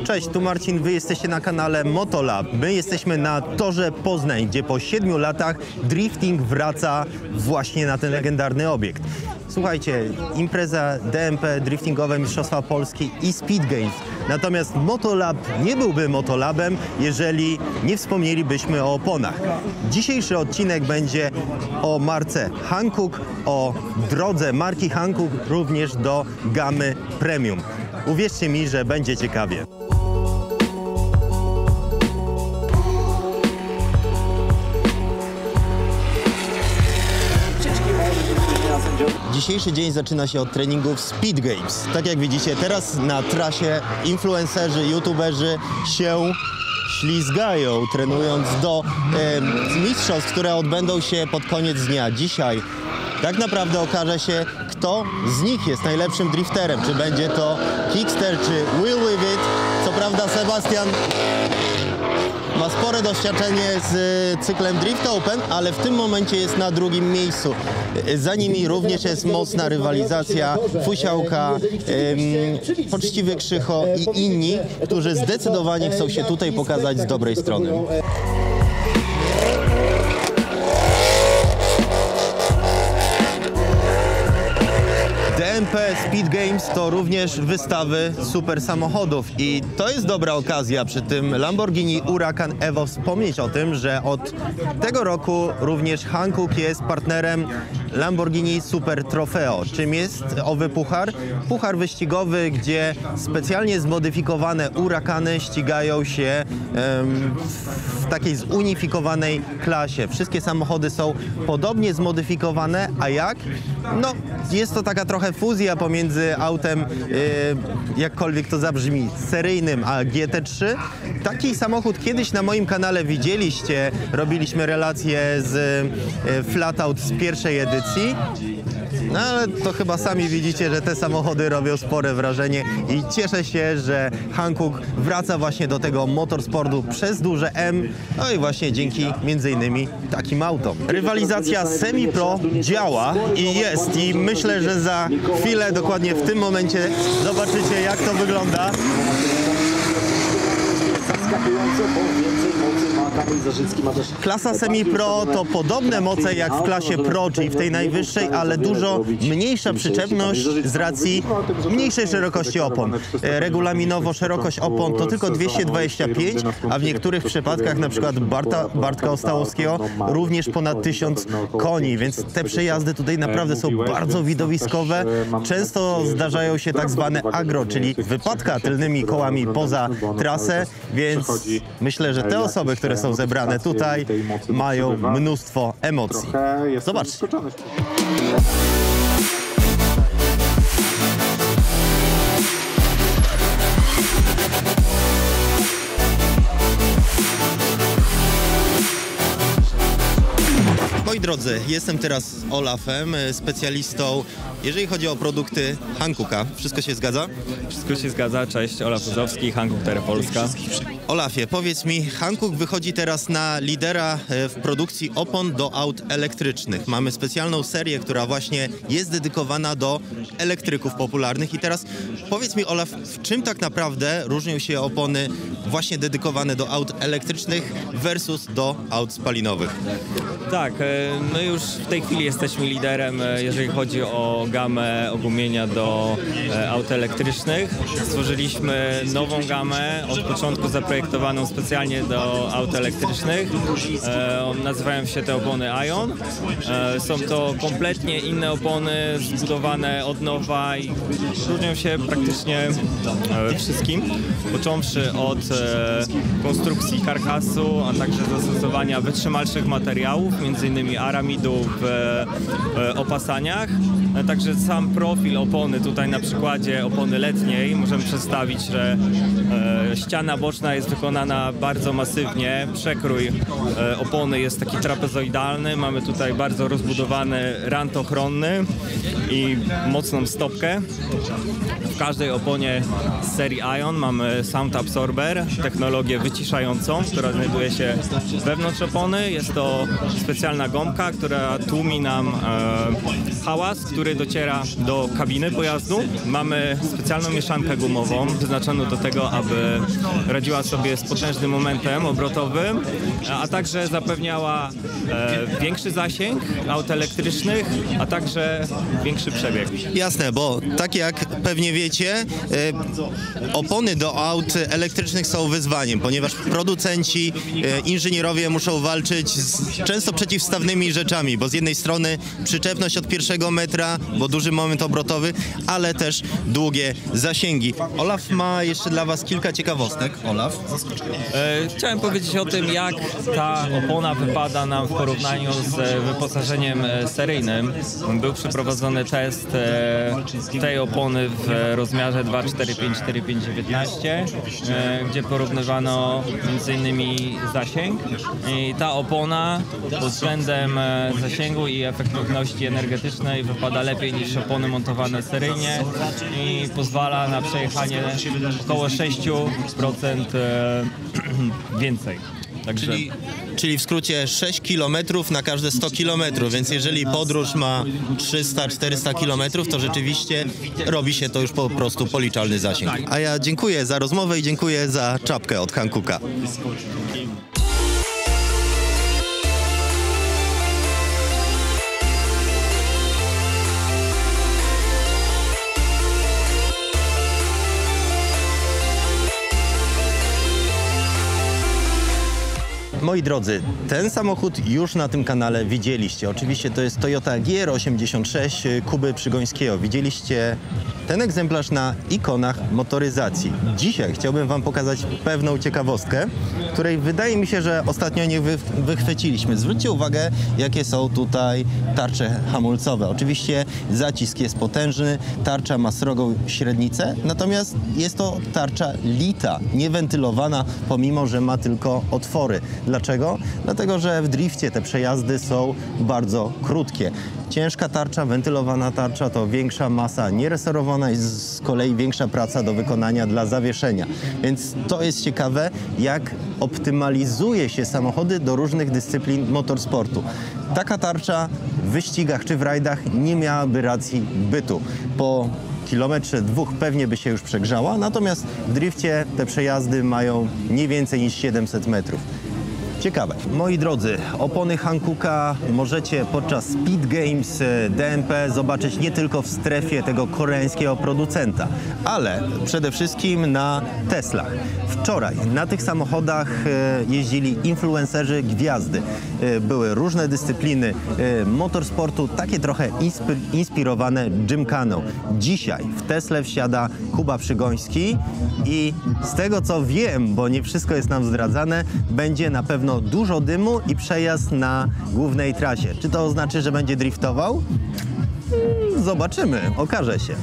Cześć, tu Marcin, wy jesteście na kanale Motolab. My jesteśmy na torze Poznań, gdzie po 7 latach drifting wraca właśnie na ten legendarny obiekt. Słuchajcie, impreza DMP, driftingowe Mistrzostwa Polski i Speed Games. Natomiast Motolab nie byłby Motolabem, jeżeli nie wspomnielibyśmy o oponach. Dzisiejszy odcinek będzie o marce Hankook, o drodze marki Hankook również do gamy premium. Uwierzcie mi, że będzie ciekawie. Dzisiejszy dzień zaczyna się od treningów Speed Games. Tak jak widzicie, teraz na trasie influencerzy, youtuberzy się ślizgają, trenując do mistrzostw, które odbędą się pod koniec dnia. Dzisiaj tak naprawdę okaże się, kto z nich jest najlepszym drifterem. Czy będzie to Kickster, czy Will With It. Co prawda Sebastian ma spore doświadczenie z cyklem Drift Open, ale w tym momencie jest na drugim miejscu. Za nimi również jest mocna rywalizacja. Fusiałka, Poczciwy Krzycho i inni, którzy zdecydowanie chcą się tutaj pokazać z dobrej strony. DMP Speed Games to również wystawy super samochodów i to jest dobra okazja przy tym Lamborghini Huracan Evo wspomnieć o tym, że od tego roku również Hankook jest partnerem Lamborghini Super Trofeo. Czym jest owy puchar? Puchar wyścigowy, gdzie specjalnie zmodyfikowane Huracany ścigają się w takiej zunifikowanej klasie. Wszystkie samochody są podobnie zmodyfikowane, a jak? No, jest to taka trochę fuzja pomiędzy autem, jakkolwiek to zabrzmi, seryjnym a GT3. Taki samochód kiedyś na moim kanale widzieliście, robiliśmy relacje z Flatout z pierwszej edycji. No ale to chyba sami widzicie, że te samochody robią spore wrażenie i cieszę się, że Hankook wraca właśnie do tego motorsportu przez duże M, no i właśnie dzięki między innymi takim autom. Rywalizacja semi-pro działa i jest i myślę, że za chwilę, dokładnie w tym momencie zobaczycie, jak to wygląda. Klasa semi-pro to podobne moce jak w klasie pro, czyli w tej najwyższej, ale dużo mniejsza przyczepność z racji mniejszej szerokości opon. Regulaminowo szerokość opon to tylko 225, a w niektórych przypadkach, na przykład Bartka Ostałowskiego, również ponad 1000 koni, więc te przejazdy tutaj naprawdę są bardzo widowiskowe. Często zdarzają się tak zwane agro, czyli wypadka tylnymi kołami poza trasę, więc myślę, że te osoby, które są zebrane tutaj, mają mnóstwo emocji. Zobaczcie. Moi drodzy, jestem teraz z Olafem, specjalistą, jeżeli chodzi o produkty Hankooka. Wszystko się zgadza? Wszystko się zgadza. Cześć, Olaf Uzowski, Hankook TR Polska. Olafie, powiedz mi, Hankook wychodzi teraz na lidera w produkcji opon do aut elektrycznych. Mamy specjalną serię, która właśnie jest dedykowana do elektryków popularnych. I teraz powiedz mi, Olaf, w czym tak naprawdę różnią się opony właśnie dedykowane do aut elektrycznych versus do aut spalinowych? Tak, my już w tej chwili jesteśmy liderem, jeżeli chodzi o gamę ogumienia do aut elektrycznych. Stworzyliśmy nową gamę, od początku zaprojektowaną specjalnie do aut elektrycznych. Nazywają się te opony Ion. Są to kompletnie inne opony, zbudowane od nowa i różnią się praktycznie wszystkim. Począwszy od konstrukcji karkasu, a także zastosowania wytrzymalszych materiałów, m.in. aramidu w opasaniach. Także sam profil opony, tutaj na przykładzie opony letniej możemy przedstawić, że ściana boczna jest wykonana bardzo masywnie, przekrój opony jest taki trapezoidalny, mamy tutaj bardzo rozbudowany rant ochronny i mocną stopkę. W każdej oponie z serii Ion mamy sound absorber, technologię wyciszającą, która znajduje się wewnątrz opony. Jest to specjalna gąbka, która tłumi nam hałas, który który dociera do kabiny pojazdu. Mamy specjalną mieszankę gumową, przeznaczoną do tego, aby radziła sobie z potężnym momentem obrotowym, a także zapewniała większy zasięg aut elektrycznych, a także większy przebieg. Jasne, bo tak jak pewnie wiecie, opony do aut elektrycznych są wyzwaniem, ponieważ producenci, inżynierowie muszą walczyć z często przeciwstawnymi rzeczami, bo z jednej strony przyczepność od pierwszego metra, bo duży moment obrotowy, ale też długie zasięgi. Olaf ma jeszcze dla Was kilka ciekawostek. Olaf? Chciałem powiedzieć o tym, jak ta opona wypada nam w porównaniu z wyposażeniem seryjnym. Był przeprowadzony test tej opony w rozmiarze 2.45-4.5-19, gdzie porównywano m.in. zasięg. I ta opona pod względem zasięgu i efektywności energetycznej wypada lepiej niż opony montowane seryjnie i pozwala na przejechanie około 6% więcej. Także... Czyli w skrócie 6 km na każde 100 km, więc jeżeli podróż ma 300-400 km, to rzeczywiście robi się to już po prostu policzalny zasięg. A ja dziękuję za rozmowę i dziękuję za czapkę od Hankooka. Moi drodzy, ten samochód już na tym kanale widzieliście. Oczywiście to jest Toyota GR86 Kuby Przygońskiego. Widzieliście ten egzemplarz na ikonach motoryzacji. Dzisiaj chciałbym Wam pokazać pewną ciekawostkę, której wydaje mi się, że ostatnio nie wychwyciliśmy. Zwróćcie uwagę, jakie są tutaj tarcze hamulcowe. Oczywiście zacisk jest potężny, tarcza ma srogą średnicę, natomiast jest to tarcza lita, niewentylowana, pomimo że ma tylko otwory. Dlaczego? Dlatego, że w drifcie te przejazdy są bardzo krótkie. Ciężka tarcza, wentylowana tarcza to większa masa nieresorowana i z kolei większa praca do wykonania dla zawieszenia. Więc to jest ciekawe, jak optymalizuje się samochody do różnych dyscyplin motorsportu. Taka tarcza w wyścigach czy w rajdach nie miałaby racji bytu. Po kilometrze, dwóch pewnie by się już przegrzała, natomiast w drifcie te przejazdy mają nie więcej niż 700 metrów. Ciekawe. Moi drodzy, opony Hankooka możecie podczas Speed Games DMP zobaczyć nie tylko w strefie tego koreańskiego producenta, ale przede wszystkim na Teslach. Wczoraj na tych samochodach jeździli influencerzy, gwiazdy. Były różne dyscypliny motorsportu, takie trochę inspirowane Gymkhaną. Dzisiaj w Teslę wsiada Kuba Przygoński i z tego co wiem, bo nie wszystko jest nam zdradzane, będzie na pewno dużo dymu i przejazd na głównej trasie. Czy to oznacza, że będzie driftował? Zobaczymy, okaże się.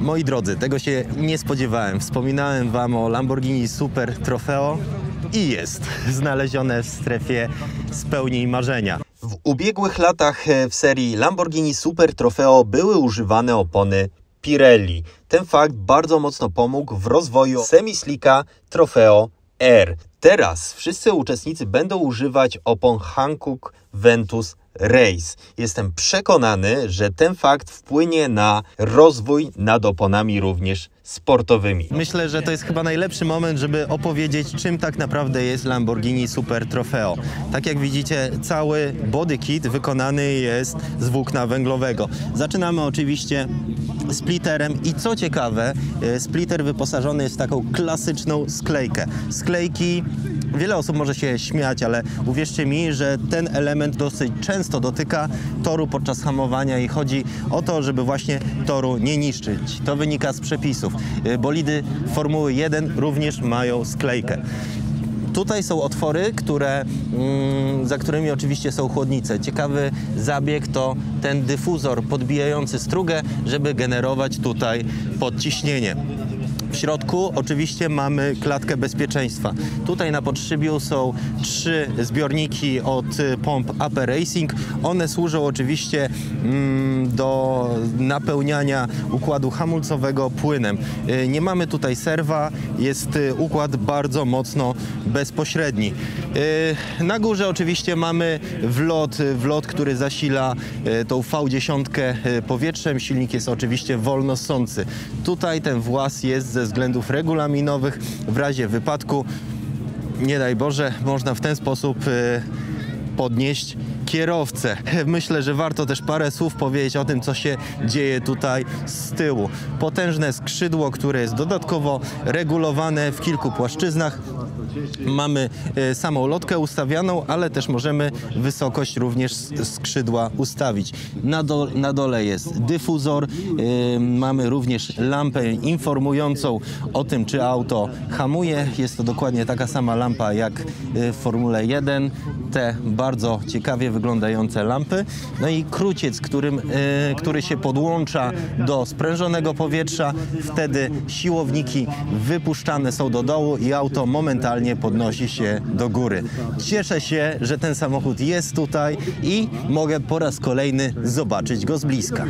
Moi drodzy, tego się nie spodziewałem. Wspominałem Wam o Lamborghini Super Trofeo i jest znalezione w strefie spełnień marzenia. W ubiegłych latach w serii Lamborghini Super Trofeo były używane opony Pirelli. Ten fakt bardzo mocno pomógł w rozwoju semi-slicka Trofeo R. Teraz wszyscy uczestnicy będą używać opon Hankook Ventus Race. Jestem przekonany, że ten fakt wpłynie na rozwój nad oponami również sportowymi. Myślę, że to jest chyba najlepszy moment, żeby opowiedzieć, czym tak naprawdę jest Lamborghini Super Trofeo. Tak jak widzicie, cały body kit wykonany jest z włókna węglowego. Zaczynamy oczywiście splitterem i co ciekawe, splitter wyposażony jest w taką klasyczną sklejkę. Sklejki, wiele osób może się śmiać, ale uwierzcie mi, że ten element dosyć często dotyka toru podczas hamowania i chodzi o to, żeby właśnie toru nie niszczyć. To wynika z przepisów. Bolidy Formuły 1 również mają sklejkę. Tutaj są otwory, za którymi oczywiście są chłodnice. Ciekawy zabieg to ten dyfuzor podbijający strugę, żeby generować tutaj podciśnienie. W środku oczywiście mamy klatkę bezpieczeństwa. Tutaj na podszybiu są 3 zbiorniki od pomp AP Racing. One służą oczywiście do napełniania układu hamulcowego płynem. Nie mamy tutaj serwa, jest układ bardzo mocno bezpośredni. Na górze oczywiście mamy wlot, który zasila tą V10 powietrzem. Silnik jest oczywiście wolnossący. Tutaj ten włas jest ze względów regulaminowych. W razie wypadku, nie daj Boże, można w ten sposób podnieść kierowcę. Myślę, że warto też parę słów powiedzieć o tym, co się dzieje tutaj z tyłu. Potężne skrzydło, które jest dodatkowo regulowane w kilku płaszczyznach. Mamy samą lotkę ustawianą, ale też możemy wysokość również skrzydła ustawić. Na dole jest dyfuzor, mamy również lampę informującą o tym, czy auto hamuje. Jest to dokładnie taka sama lampa jak w Formule 1. Te bardzo ciekawie wyglądające lampy. No i kruciec, który się podłącza do sprężonego powietrza. Wtedy siłowniki wypuszczane są do dołu i auto momentalnie podnosi się do góry. Cieszę się, że ten samochód jest tutaj i mogę po raz kolejny zobaczyć go z bliska.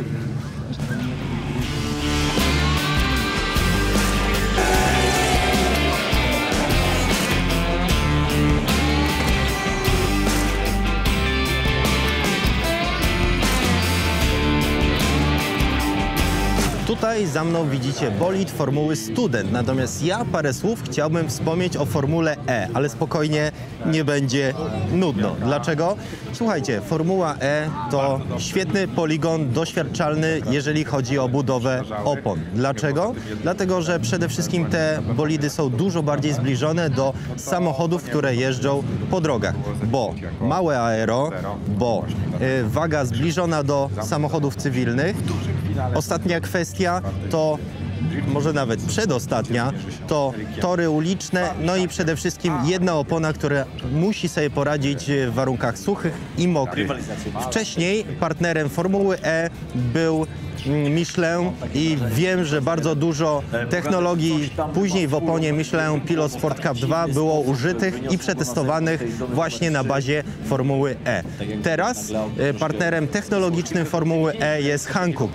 Tutaj za mną widzicie bolid formuły Student, natomiast ja parę słów chciałbym wspomnieć o Formule E, ale spokojnie, nie będzie nudno. Dlaczego? Słuchajcie, Formuła E to świetny poligon doświadczalny, jeżeli chodzi o budowę opon. Dlaczego? Dlatego, że przede wszystkim te bolidy są dużo bardziej zbliżone do samochodów, które jeżdżą po drogach, bo małe aero, bo waga zbliżona do samochodów cywilnych. Ostatnia kwestia to, może nawet przedostatnia, to tory uliczne, no i przede wszystkim jedna opona, która musi sobie poradzić w warunkach suchych i mokrych. Wcześniej partnerem Formuły E był Michelin i wiem, że bardzo dużo technologii później w oponie Michelin Pilot Sport Cup 2 było użytych i przetestowanych właśnie na bazie Formuły E. Teraz partnerem technologicznym Formuły E jest Hankook,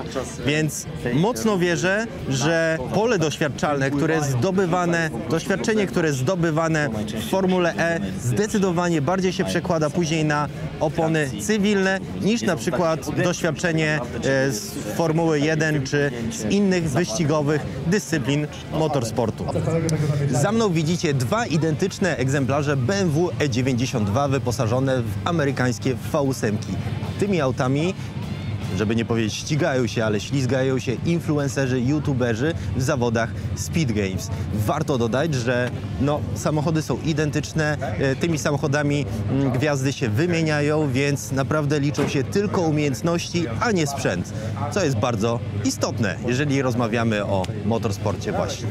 więc mocno wierzę, że pole doświadczalne, które jest zdobywane, doświadczenie, które jest zdobywane w Formule E zdecydowanie bardziej się przekłada później na opony cywilne niż na przykład doświadczenie z Formuły 1 czy z innych wyścigowych dyscyplin motorsportu. Za mną widzicie 2 identyczne egzemplarze BMW E92 wyposażone w amerykańskie V8. Tymi autami, żeby nie powiedzieć ścigają się, ale ślizgają się influencerzy, youtuberzy w zawodach Speed Games. Warto dodać, że samochody są identyczne, tymi samochodami gwiazdy się wymieniają, więc naprawdę liczą się tylko umiejętności, a nie sprzęt, co jest bardzo istotne, jeżeli rozmawiamy o motorsporcie właśnie.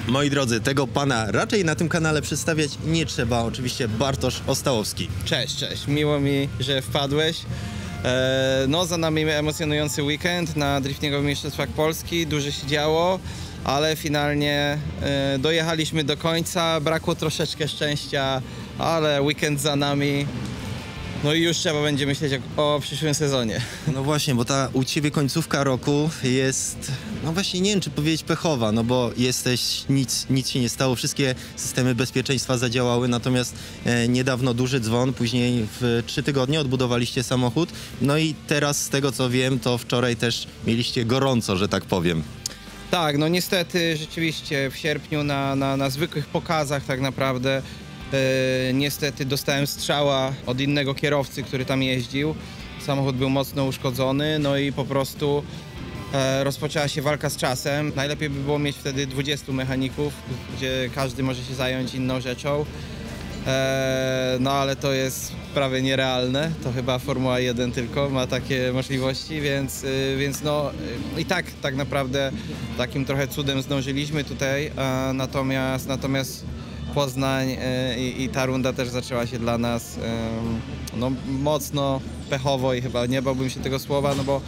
Moi drodzy, tego pana raczej na tym kanale przedstawiać nie trzeba. Oczywiście Bartosz Ostałowski. Cześć. Miło mi, że wpadłeś. Za nami emocjonujący weekend na driftingowych mistrzostwach Polski. Dużo się działo, ale finalnie dojechaliśmy do końca. Brakło troszeczkę szczęścia, ale weekend za nami. No i już trzeba będzie myśleć o przyszłym sezonie. No właśnie, bo ta u ciebie końcówka roku jest, właśnie nie wiem, czy powiedzieć pechowa, bo nic się nie stało, wszystkie systemy bezpieczeństwa zadziałały, natomiast niedawno duży dzwon, później w 3 tygodnie odbudowaliście samochód, no i teraz z tego co wiem, to wczoraj też mieliście gorąco, że tak powiem. Tak, niestety rzeczywiście w sierpniu na zwykłych pokazach tak naprawdę niestety dostałem strzała od innego kierowcy, który tam jeździł. Samochód był mocno uszkodzony, no i po prostu rozpoczęła się walka z czasem. Najlepiej by było mieć wtedy 20 mechaników, gdzie każdy może się zająć inną rzeczą. No ale to jest prawie nierealne, to chyba Formuła 1 tylko ma takie możliwości, więc no i tak naprawdę takim trochę cudem zdążyliśmy tutaj, natomiast Poznań i ta runda też zaczęła się dla nas no, mocno pechowo i chyba nie bałbym się tego słowa, no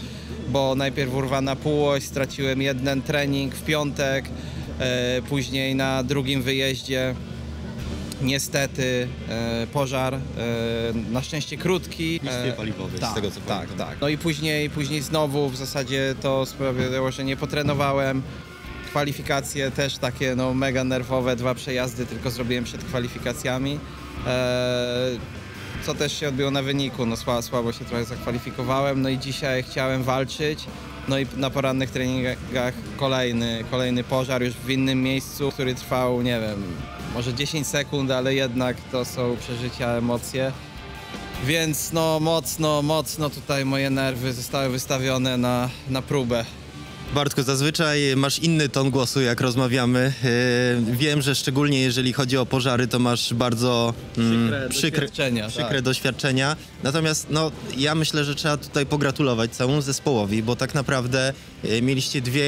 bo najpierw urwana półoś, straciłem jeden trening w piątek, później na drugim wyjeździe niestety pożar, na szczęście krótki. paliwowy, Tak, z tego co tak, pamiętam. tak. No i później znowu w zasadzie to sprawiało, że nie potrenowałem. Kwalifikacje też takie no, mega nerwowe, 2 przejazdy tylko zrobiłem przed kwalifikacjami, co też się odbiło na wyniku, no słabo się trochę zakwalifikowałem, no i dzisiaj chciałem walczyć, no i na porannych treningach kolejny pożar już w innym miejscu, który trwał, nie wiem, może 10 sekund, ale jednak to są przeżycia, emocje. Więc no mocno tutaj moje nerwy zostały wystawione na próbę. Bartku, zazwyczaj masz inny ton głosu, jak rozmawiamy. Wiem, że szczególnie jeżeli chodzi o pożary, to masz bardzo przykre doświadczenia. Natomiast no, ja myślę, że trzeba tutaj pogratulować całemu zespołowi, bo tak naprawdę mieliście 2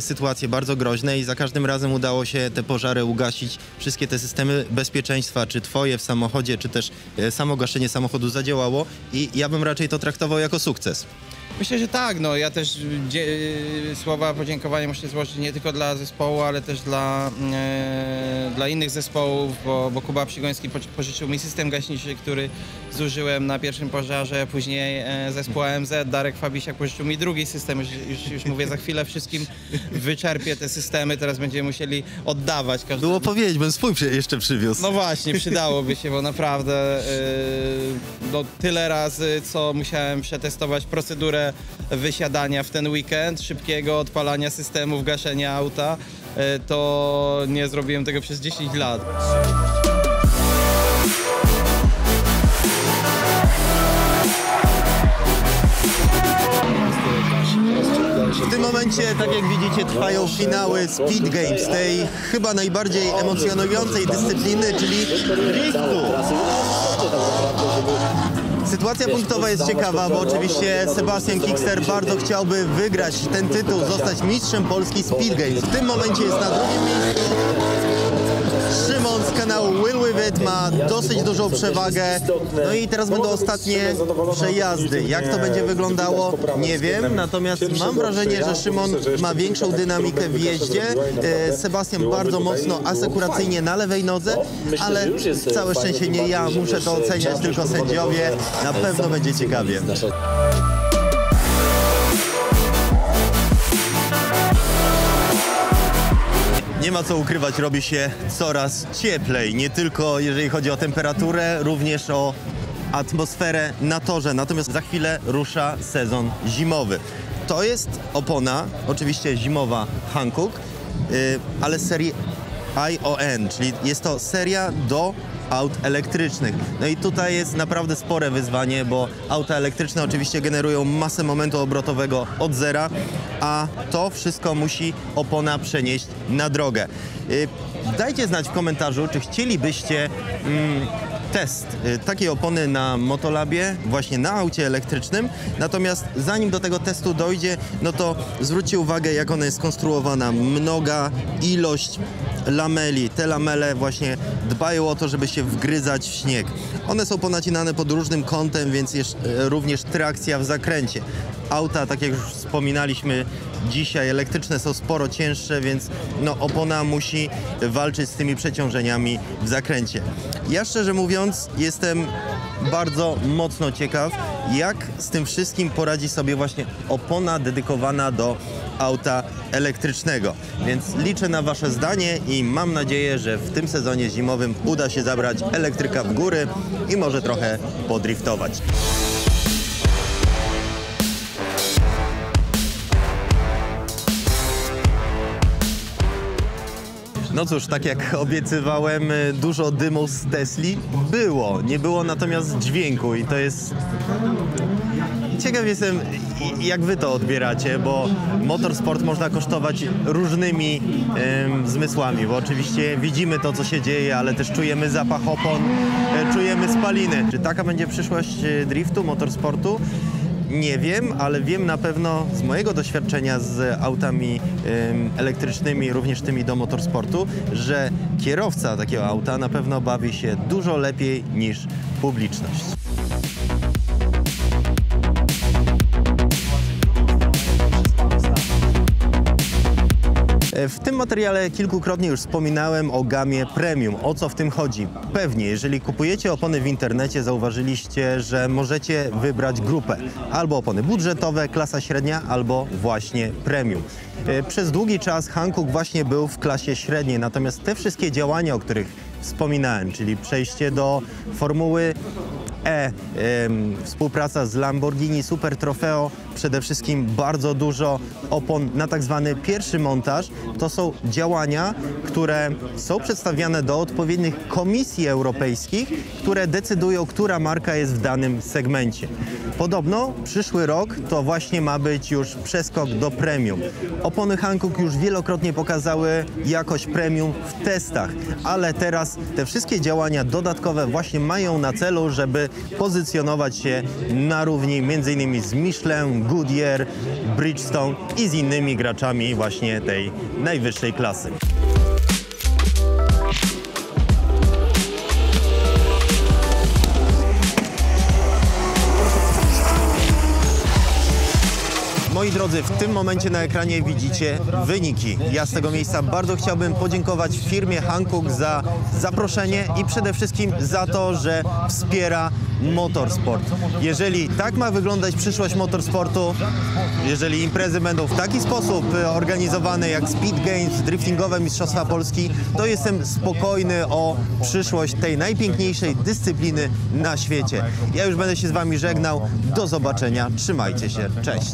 sytuacje bardzo groźne i za każdym razem udało się te pożary ugasić. Wszystkie te systemy bezpieczeństwa, czy twoje w samochodzie, czy też samo gaszenie samochodu zadziałało i ja bym raczej to traktował jako sukces. Myślę, że tak, no ja też słowa podziękowania muszę złożyć nie tylko dla zespołu, ale też dla innych zespołów, bo Kuba Przygoński pożyczył mi system gaśniczy, który zużyłem na pierwszym pożarze, później zespół AMZ, Darek Fabisiak pożyczył mi drugi system, już mówię, za chwilę wszystkim wyczerpię te systemy, teraz będziemy musieli oddawać. Było powiedzieć, bym swój jeszcze przywiózł. No właśnie, przydałoby się, bo naprawdę no, tyle razy, co musiałem przetestować procedurę wysiadania w ten weekend, szybkiego odpalania systemów gaszenia auta, to nie zrobiłem tego przez 10 lat. W tym momencie, tak jak widzicie, trwają finały Speed Games, tej chyba najbardziej emocjonującej dyscypliny, czyli driftu. Sytuacja punktowa jest ciekawa, bo oczywiście Sebastian Kickster bardzo chciałby wygrać ten tytuł, zostać mistrzem Polski Speed Games. W tym momencie jest na drugim miejscu. Szymon z kanału Will With It ma dosyć dużą przewagę. No i teraz będą ostatnie przejazdy. Jak to będzie wyglądało, nie wiem. Natomiast mam wrażenie, że Szymon ma większą dynamikę w jeździe. Sebastian bardzo mocno asekuracyjnie na lewej nodze, ale całe szczęście nie ja muszę to oceniać, tylko sędziowie. Na pewno będzie ciekawie. Nie ma co ukrywać, robi się coraz cieplej, nie tylko jeżeli chodzi o temperaturę, również o atmosferę na torze. Natomiast za chwilę rusza sezon zimowy. To jest opona, oczywiście zimowa Hankook, ale z serii ION, czyli jest to seria do aut elektrycznych. No i tutaj jest naprawdę spore wyzwanie, bo auta elektryczne oczywiście generują masę momentu obrotowego od zera, a to wszystko musi opona przenieść na drogę. Dajcie znać w komentarzu, czy chcielibyście test takiej opony na Motolabie, właśnie na aucie elektrycznym. Natomiast zanim do tego testu dojdzie, no to zwróćcie uwagę, jak ona jest skonstruowana. Mnoga ilość lameli. Te lamele właśnie dbają o to, żeby się wgryzać w śnieg. One są ponacinane pod różnym kątem, więc jest również trakcja w zakręcie. Auta, tak jak już wspominaliśmy dzisiaj, elektryczne są sporo cięższe, więc no, opona musi walczyć z tymi przeciążeniami w zakręcie. Ja szczerze mówiąc jestem bardzo mocno ciekaw, jak z tym wszystkim poradzi sobie właśnie opona dedykowana do auta elektrycznego. Więc liczę na wasze zdanie i mam nadzieję, że w tym sezonie zimowym uda się zabrać elektryka w góry i może trochę podriftować. No cóż, tak jak obiecywałem, dużo dymu z Tesli było. Nie było natomiast dźwięku i to jest Ciekaw jestem, jak wy to odbieracie, bo motorsport można kosztować różnymi zmysłami, bo oczywiście widzimy to, co się dzieje, ale też czujemy zapach opon, czujemy spaliny. Czy taka będzie przyszłość driftu, motorsportu? Nie wiem, ale wiem na pewno z mojego doświadczenia z autami elektrycznymi, również tymi do motorsportu, że kierowca takiego auta na pewno bawi się dużo lepiej niż publiczność. W tym materiale kilkukrotnie już wspominałem o gamie premium. O co w tym chodzi? Pewnie, jeżeli kupujecie opony w internecie, zauważyliście, że możecie wybrać grupę. Albo opony budżetowe, klasa średnia, albo właśnie premium. Przez długi czas Hankook właśnie był w klasie średniej, natomiast te wszystkie działania, o których wspominałem, czyli przejście do Formuły E, współpraca z Lamborghini Super Trofeo, przede wszystkim bardzo dużo opon na tak zwany pierwszy montaż. To są działania, które są przedstawiane do odpowiednich komisji europejskich, które decydują, która marka jest w danym segmencie. Podobno przyszły rok to właśnie ma być już przeskok do premium. Opony Hankook już wielokrotnie pokazały jakość premium w testach, ale teraz te wszystkie działania dodatkowe właśnie mają na celu, żeby pozycjonować się na równi m.in. z Michelin, Goodyear, Bridgestone i z innymi graczami właśnie tej najwyższej klasy. Moi drodzy, w tym momencie na ekranie widzicie wyniki. Ja z tego miejsca bardzo chciałbym podziękować firmie Hankook za zaproszenie i przede wszystkim za to, że wspiera motorsport. Jeżeli tak ma wyglądać przyszłość motorsportu, jeżeli imprezy będą w taki sposób organizowane jak Speed Games, driftingowe Mistrzostwa Polski, to jestem spokojny o przyszłość tej najpiękniejszej dyscypliny na świecie. Ja już będę się z wami żegnał. Do zobaczenia. Trzymajcie się. Cześć.